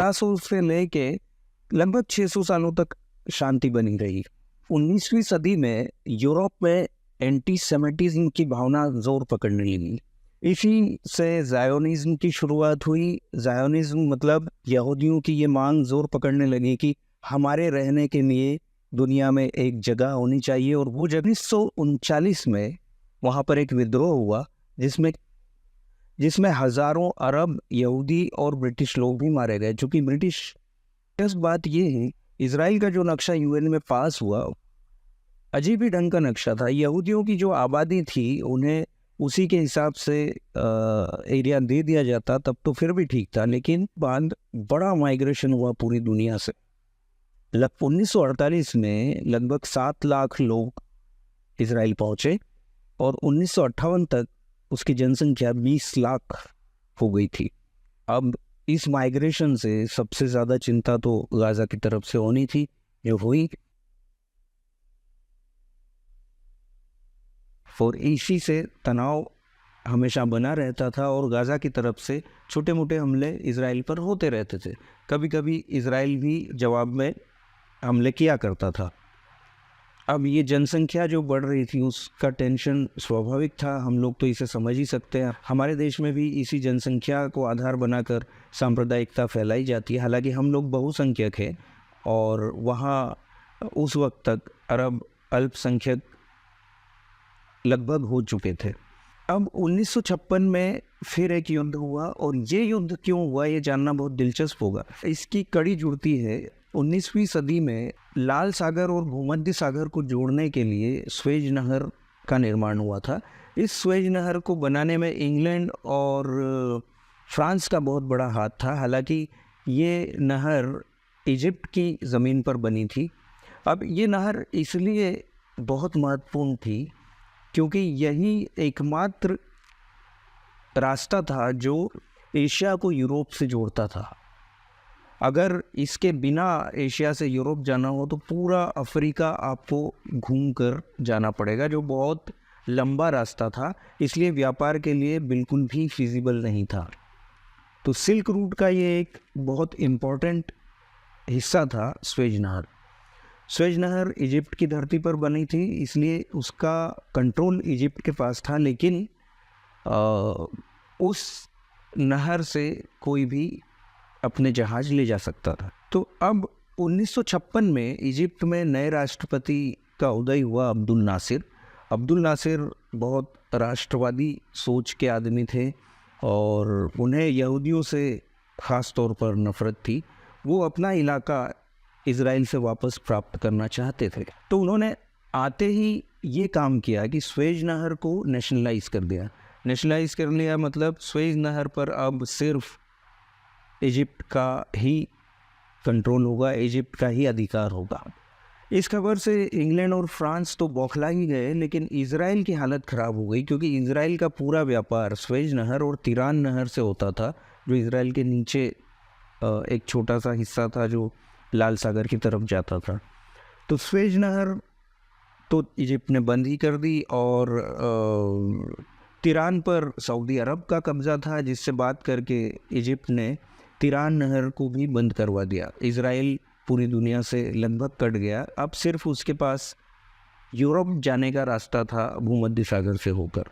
1200 से लेके लगभग 600 सालों तक शांति बनी रही। 19वीं सदी में यूरोप में एंटी सेमिटिज्म की भावना जोर पकड़ने लगी। इसी से ज़ायोनिज़्म की शुरुआत हुई। ज़ायोनिज़्म मतलब यहूदियों की ये मांग जोर पकड़ने लगी कि हमारे रहने के लिए दुनिया में एक जगह होनी चाहिए, और वो जगह 1939 में वहाँ पर एक विद्रोह हुआ जिसमें हज़ारों अरब यहूदी और ब्रिटिश लोग भी मारे गए। चूँकि ब्रिटिश बात ये है, इजराइल का जो नक्शा यूएन में पास हुआ अजीब ही ढंग का नक्शा था। यहूदियों की जो आबादी थी उन्हें उसी के हिसाब से एरिया दे दिया जाता तब तो फिर भी ठीक था, लेकिन बाद बड़ा माइग्रेशन हुआ पूरी दुनिया से। 1948 में लगभग 7 लाख लोग इजराइल पहुंचे और 1958 तक उसकी जनसंख्या 20 लाख हो गई थी। अब इस माइग्रेशन से सबसे ज़्यादा चिंता तो गाज़ा की तरफ से होनी थी, जो हुई, और इसी से तनाव हमेशा बना रहता था और गाज़ा की तरफ से छोटे मोटे हमले इजराइल पर होते रहते थे। कभी कभी इजराइल भी जवाब में हमले किया करता था। अब ये जनसंख्या जो बढ़ रही थी उसका टेंशन स्वाभाविक था, हम लोग तो इसे समझ ही सकते हैं। हमारे देश में भी इसी जनसंख्या को आधार बनाकर सांप्रदायिकता फैलाई जाती है। हालांकि हम लोग बहुसंख्यक हैं और वहाँ उस वक्त तक अरब अल्पसंख्यक लगभग हो चुके थे। अब 1956 में फिर एक युद्ध हुआ, और ये युद्ध क्यों हुआ ये जानना बहुत दिलचस्प होगा। इसकी कड़ी जुड़ती है 19वीं सदी में लाल सागर और भूमध्य सागर को जोड़ने के लिए स्वेज नहर का निर्माण हुआ था। इस स्वेज नहर को बनाने में इंग्लैंड और फ्रांस का बहुत बड़ा हाथ था। हालांकि ये नहर इजिप्ट की ज़मीन पर बनी थी। अब ये नहर इसलिए बहुत महत्वपूर्ण थी क्योंकि यही एकमात्र रास्ता था जो एशिया को यूरोप से जोड़ता था। अगर इसके बिना एशिया से यूरोप जाना हो तो पूरा अफ्रीका आपको घूमकर जाना पड़ेगा, जो बहुत लंबा रास्ता था, इसलिए व्यापार के लिए बिल्कुल भी फिजिबल नहीं था। तो सिल्क रूट का ये एक बहुत इम्पोर्टेंट हिस्सा था स्वेज नहर। स्वेज नहर इजिप्ट की धरती पर बनी थी, इसलिए उसका कंट्रोल इजिप्ट के पास था, लेकिन उस नहर से कोई भी अपने जहाज ले जा सकता था। तो अब 1956 में इजिप्ट में नए राष्ट्रपति का उदय हुआ, अब्दुल नासिर। अब्दुल नासिर बहुत राष्ट्रवादी सोच के आदमी थे और उन्हें यहूदियों से ख़ास तौर पर नफ़रत थी। वो अपना इलाका इजराइल से वापस प्राप्त करना चाहते थे। तो उन्होंने आते ही ये काम किया कि स्वेज नहर को नेशनलाइज कर दिया। नेशनलाइज कर लिया मतलब स्वेज नहर पर अब सिर्फ इजिप्ट का ही कंट्रोल होगा, इजिप्ट का ही अधिकार होगा। इस खबर से इंग्लैंड और फ्रांस तो बौखला ही गए, लेकिन इजराइल की हालत ख़राब हो गई क्योंकि इजराइल का पूरा व्यापार स्वेज नहर और तिरान नहर से होता था, जो इजराइल के नीचे एक छोटा सा हिस्सा था जो लाल सागर की तरफ जाता था। तो स्वेज नहर तो इजिप्ट ने बंद ही कर दी और तिरान पर सऊदी अरब का कब्ज़ा था, जिससे बात करके इजिप्ट ने तिरान नहर को भी बंद करवा दिया। इजराइल पूरी दुनिया से लगभग कट गया। अब सिर्फ उसके पास यूरोप जाने का रास्ता था भूमध्य सागर से होकर।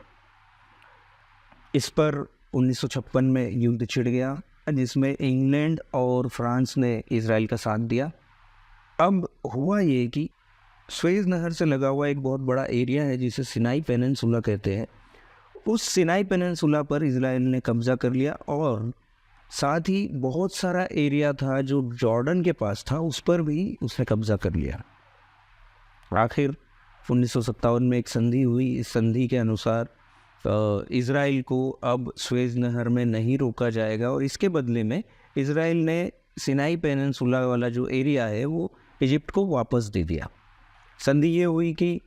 इस पर 1956 में युद्ध छिड़ गया, जिसमें इंग्लैंड और फ्रांस ने इजराइल का साथ दिया। अब हुआ ये कि स्वेज नहर से लगा हुआ एक बहुत बड़ा एरिया है जिसे सिनाई पेनिनसुला कहते हैं। उस सिनाई पेनिनसुला पर इजराइल ने कब्ज़ा कर लिया और साथ ही बहुत सारा एरिया था जो जॉर्डन के पास था, उस पर भी उसने कब्ज़ा कर लिया। आखिर 1957 में एक संधि हुई। इस संधि के अनुसार इजराइल को अब स्वेज नहर में नहीं रोका जाएगा और इसके बदले में इजराइल ने सिनाई पेनिनसुला वाला जो एरिया है वो इजिप्ट को वापस दे दिया। संधि ये हुई कि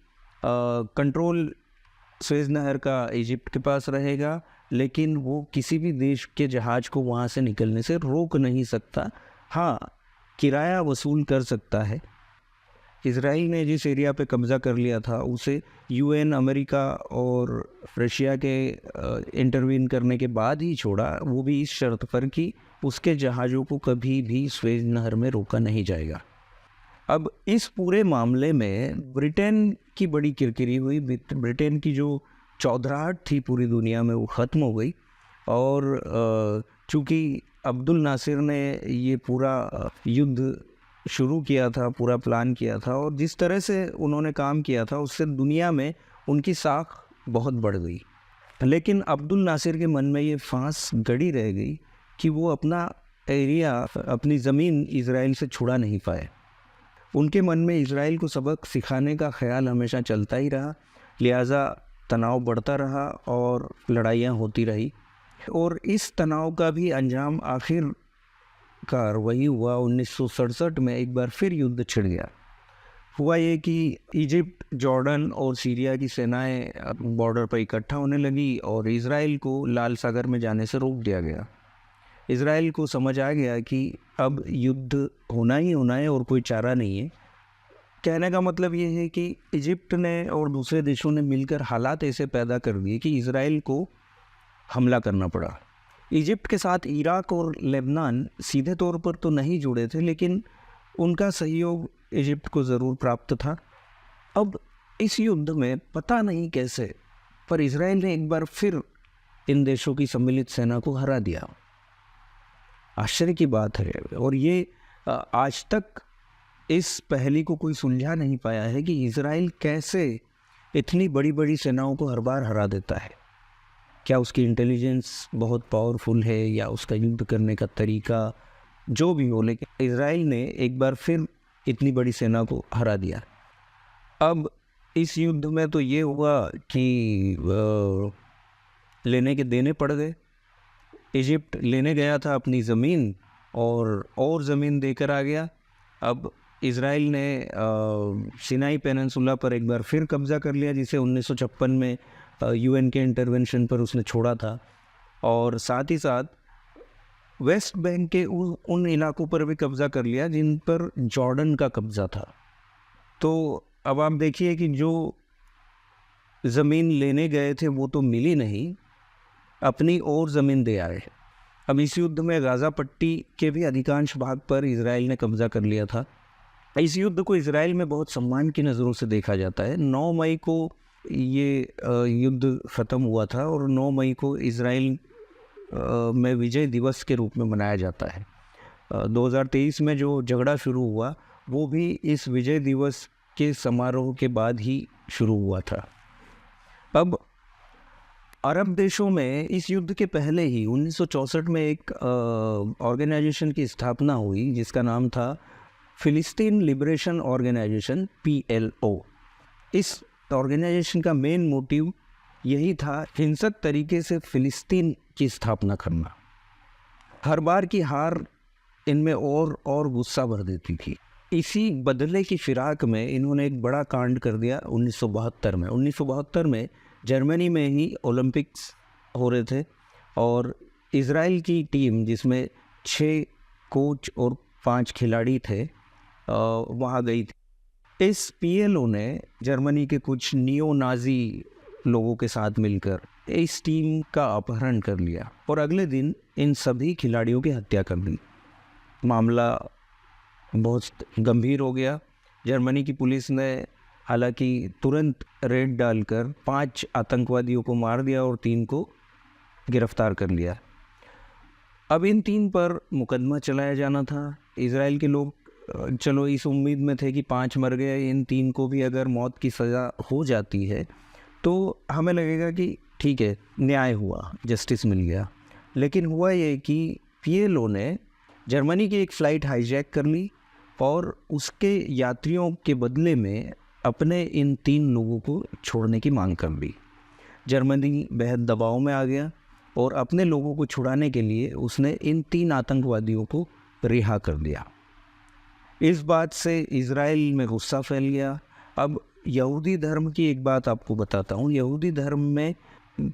कंट्रोल स्वेज नहर का इजिप्ट के पास रहेगा, लेकिन वो किसी भी देश के जहाज़ को वहाँ से निकलने से रोक नहीं सकता। हाँ, किराया वसूल कर सकता है। इजराइल ने जिस एरिया पे कब्ज़ा कर लिया था उसे यूएन, अमेरिका और रशिया के इंटरवीन करने के बाद ही छोड़ा, वो भी इस शर्त पर कि उसके जहाज़ों को कभी भी स्वेज नहर में रोका नहीं जाएगा। अब इस पूरे मामले में ब्रिटेन की बड़ी किरकिरी हुई। ब्रिटेन की जो चौधराहट थी पूरी दुनिया में वो ख़त्म हो गई। और चूँकि अब्दुल नासिर ने ये पूरा युद्ध शुरू किया था, पूरा प्लान किया था, और जिस तरह से उन्होंने काम किया था उससे दुनिया में उनकी साख बहुत बढ़ गई। लेकिन अब्दुल नासिर के मन में ये फांस गड़ी रह गई कि वो अपना एरिया, अपनी ज़मीन इज़राइल से छुड़ा नहीं पाए। उनके मन में इज़राइल को सबक सिखाने का ख्याल हमेशा चलता ही रहा, लिहाजा तनाव बढ़ता रहा और लड़ाइयाँ होती रही। और इस तनाव का भी अंजाम आखिरकार वही हुआ। 1967 में एक बार फिर युद्ध छिड़ गया। हुआ ये कि इजिप्ट, जॉर्डन और सीरिया की सेनाएं बॉर्डर पर इकट्ठा होने लगी और इज़राइल को लाल सागर में जाने से रोक दिया गया। इज़राइल को समझ आ गया कि अब युद्ध होना ही होना है और कोई चारा नहीं है। कहने का मतलब ये है कि इजिप्ट ने और दूसरे देशों ने मिलकर हालात ऐसे पैदा कर दिए कि इज़राइल को हमला करना पड़ा। इजिप्ट के साथ इराक और लेबनान सीधे तौर पर तो नहीं जुड़े थे, लेकिन उनका सहयोग इजिप्ट को ज़रूर प्राप्त था। अब इस युद्ध में पता नहीं कैसे, पर इज़राइल ने एक बार फिर इन देशों की सम्मिलित सेना को हरा दिया। आश्चर्य की बात है, और ये आज तक इस पहेली को कोई सुलझा नहीं पाया है कि इज़राइल कैसे इतनी बड़ी बड़ी सेनाओं को हर बार हरा देता है। क्या उसकी इंटेलिजेंस बहुत पावरफुल है या उसका युद्ध करने का तरीका, जो भी हो, लेकिन इज़राइल ने एक बार फिर इतनी बड़ी सेना को हरा दिया। अब इस युद्ध में तो ये हुआ कि लेने के देने पड़ गए। इजिप्ट लेने गया था अपनी ज़मीन और ज़मीन देकर आ गया। अब इज़राइल ने सिनाई पेनिनसुला पर एक बार फिर कब्ज़ा कर लिया, जिसे 1956 में यूएन के इंटरवेंशन पर उसने छोड़ा था। और साथ ही साथ वेस्ट बैंक के उन इलाकों पर भी कब्ज़ा कर लिया जिन पर जॉर्डन का कब्ज़ा था। तो अब आप देखिए कि जो ज़मीन लेने गए थे वो तो मिली नहीं, अपनी और ज़मीन दे आए। अब इस युद्ध में गाज़ा पट्टी के भी अधिकांश भाग पर इज़राइल ने कब्ज़ा कर लिया था। इस युद्ध को इज़राइल में बहुत सम्मान की नज़रों से देखा जाता है। 9 मई को ये युद्ध ख़त्म हुआ था और 9 मई को इज़राइल में विजय दिवस के रूप में मनाया जाता है। 2023 में जो झगड़ा शुरू हुआ वो भी इस विजय दिवस के समारोह के बाद ही शुरू हुआ था। अब अरब देशों में इस युद्ध के पहले ही 1964 में एक ऑर्गेनाइजेशन की स्थापना हुई जिसका नाम था फ़िलिस्तीन लिबरेशन ऑर्गेनाइजेशन, PLO। इस ऑर्गेनाइजेशन का मेन मोटिव यही था हिंसक तरीके से फ़िलिस्तीन की स्थापना करना। हर बार की हार इनमें और गुस्सा भर देती थी। इसी बदले की फिराक में इन्होंने एक बड़ा कांड कर दिया 1972 में। 1972 में जर्मनी में ही ओलंपिक्स हो रहे थे और इज़राइल की टीम, जिसमें 6 कोच और 5 खिलाड़ी थे, वहाँ गई थी। इस PLO ने जर्मनी के कुछ नियो नाजी लोगों के साथ मिलकर इस टीम का अपहरण कर लिया और अगले दिन इन सभी खिलाड़ियों की हत्या कर दी। मामला बहुत गंभीर हो गया। जर्मनी की पुलिस ने हालांकि तुरंत रेड डालकर 5 आतंकवादियों को मार दिया और 3 को गिरफ्तार कर लिया। अब इन 3 पर मुकदमा चलाया जाना था। इज़राइल के लोग चलो इस उम्मीद में थे कि 5 मर गए, इन 3 को भी अगर मौत की सज़ा हो जाती है तो हमें लगेगा कि ठीक है, न्याय हुआ, जस्टिस मिल गया। लेकिन हुआ ये कि PLO ने जर्मनी की एक फ़्लाइट हाईजैक कर ली और उसके यात्रियों के बदले में अपने इन 3 लोगों को छोड़ने की मांग कर ली। जर्मनी बेहद दबाव में आ गया और अपने लोगों को छुड़ाने के लिए उसने इन 3 आतंकवादियों को रिहा कर दिया। इस बात से इज़राइल में गुस्सा फैल गया। अब यहूदी धर्म की एक बात आपको बताता हूँ। यहूदी धर्म में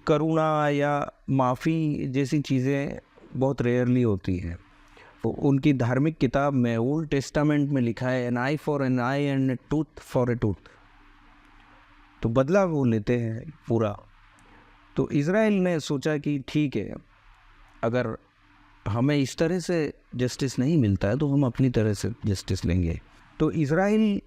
करुणा या माफ़ी जैसी चीज़ें बहुत रेयरली होती हैं। तो उनकी धार्मिक किताब में, ओल्ड टेस्टामेंट में लिखा है, an eye for an eye and a tooth for a tooth. तो बदला वो लेते हैं पूरा। तो इज़राइल ने सोचा कि ठीक है, अगर हमें इस तरह से जस्टिस नहीं मिलता है तो हम अपनी तरह से जस्टिस लेंगे। तो इज़राइल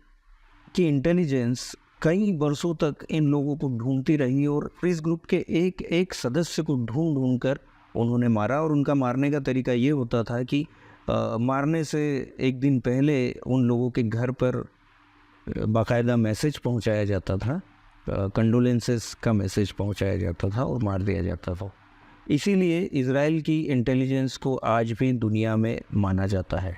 की इंटेलिजेंस कई वर्षों तक इन लोगों को ढूंढती रही और इस ग्रुप के एक एक सदस्य को ढूंढ कर उन्होंने मारा। और उनका मारने का तरीका ये होता था कि मारने से एक दिन पहले उन लोगों के घर पर बाकायदा मैसेज पहुंचाया जाता था, कंडोलेंसेस का मैसेज पहुंचाया जाता था और मार दिया जाता था। इसीलिए इज़राइल की इंटेलिजेंस को आज भी दुनिया में माना जाता है।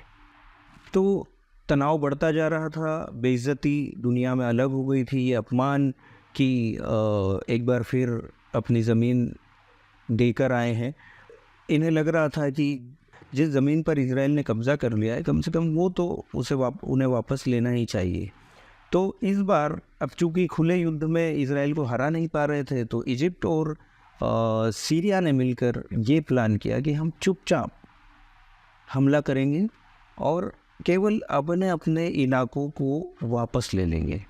तो तनाव बढ़ता जा रहा था, बेइज्जती दुनिया में अलग हो गई थी, ये अपमान की एक बार फिर अपनी ज़मीन देकर आए हैं। इन्हें लग रहा था कि जिस ज़मीन पर इज़राइल ने कब्ज़ा कर लिया है, कम से कम वो तो उन्हें वापस लेना ही चाहिए। तो इस बार अब चूँकि खुले युद्ध में इज़राइल को हरा नहीं पा रहे थे, तो इजिप्ट और सीरिया ने मिलकर ये प्लान किया कि हम चुपचाप हमला करेंगे और केवल अपने अपने इलाकों को वापस ले लेंगे,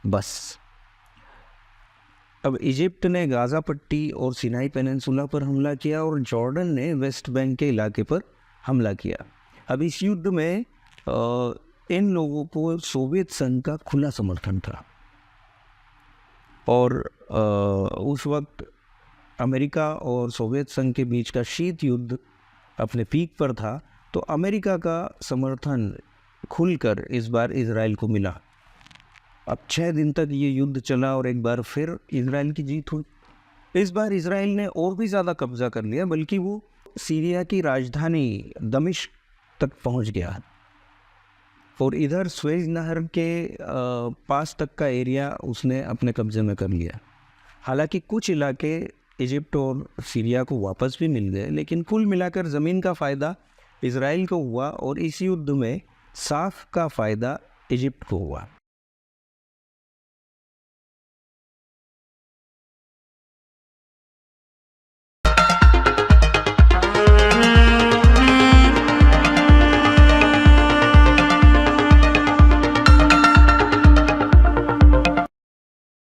बस। अब इजिप्ट ने गाज़ा पट्टी और सिनाई पेनिनसुला पर हमला किया और जॉर्डन ने वेस्ट बैंक के इलाके पर हमला किया। अब इस युद्ध में इन लोगों को सोवियत संघ का खुला समर्थन था और उस वक्त अमेरिका और सोवियत संघ के बीच का शीत युद्ध अपने पीक पर था। तो अमेरिका का समर्थन खुलकर इस बार इज़राइल को मिला। अब 6 दिन तक ये युद्ध चला और एक बार फिर इज़राइल की जीत हुई। इस बार इज़राइल ने और भी ज़्यादा कब्जा कर लिया, बल्कि वो सीरिया की राजधानी दमिश्क तक पहुंच गया और इधर स्वेज नहर के पास तक का एरिया उसने अपने कब्जे में कर लिया। हालांकि कुछ इलाके इजिप्ट और सीरिया को वापस भी मिल गए, लेकिन कुल मिलाकर ज़मीन का फ़ायदा इज़राइल को हुआ और इस युद्ध में साफ का फ़ायदा इजिप्ट को हुआ।